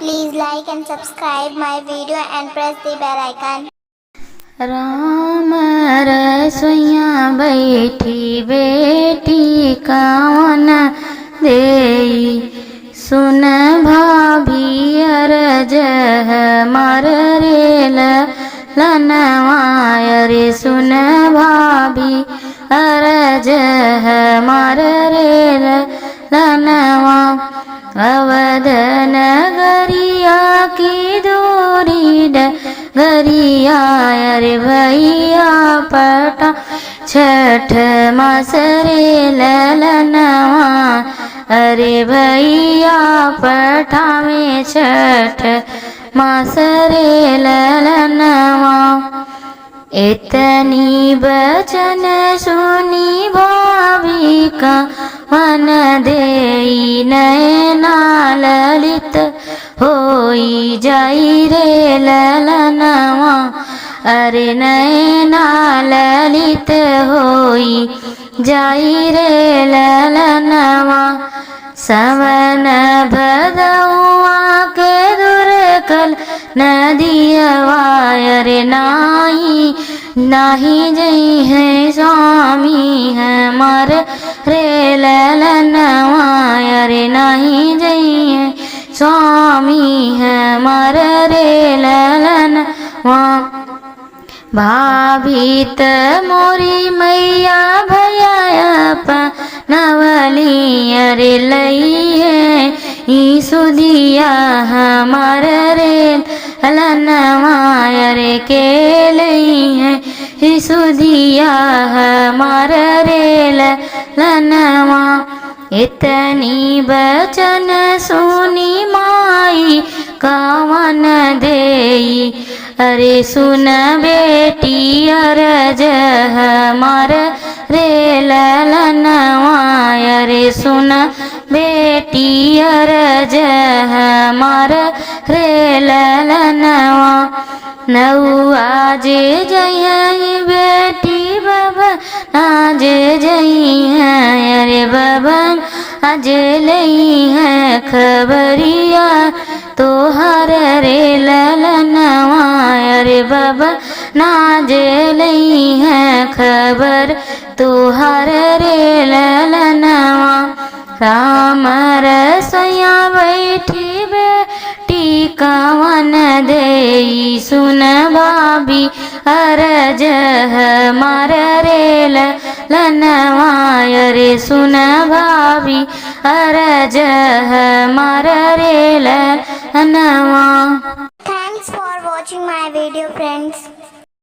Please like and subscribe my video and press the bell icon. Ram रसोइया बैठी बेटी कवन देई सुन भाभी अरज मर रे लनवा रे सुन भाभी अरज मर रे लनवा अवध नगरिया की दूरी गरिया रे भैया पटा छठ मासरे ललनवा अरे भैया पटा में छठ मासरे ललनवा इतनी बचन सुनी भाभी का मन देई नैना ललित होई जाई रे ललनवा अरे नैना ललित होई जाई रे ललनवा सवन भदौआ के दुर्कल नदियवा अरे नाही जई है स्वामी हमार रे ललनवा अरे नाही जई है स्वामी हमार रे ललनवा भाभी त मोरी मैया भैया नवली अरे लई है ई सुदिया हमार रे ललनवा अरे के लई है ई सुदिया हमार रे ललनवा इतनी बचन सुनी माई कवन देई अरे सुन बेटी अरज हमार रे ललनवा अरे सुन बेटी अरज हमार रे ललनवा नौआ जे जई बेटी बाबा आज जई है अरे बाबा आज लई है खबरिया तोहर रे ललनवा अरे बाबा नाज लई है खबर तोहर रे ललनवा राम रसोइया बैठी बेटी कवन देई सुन भाभी अरज हमार रे ललनवा अरे सुन भाभी अरज हमार रे ललनवा। Thanks for watching my video, friends.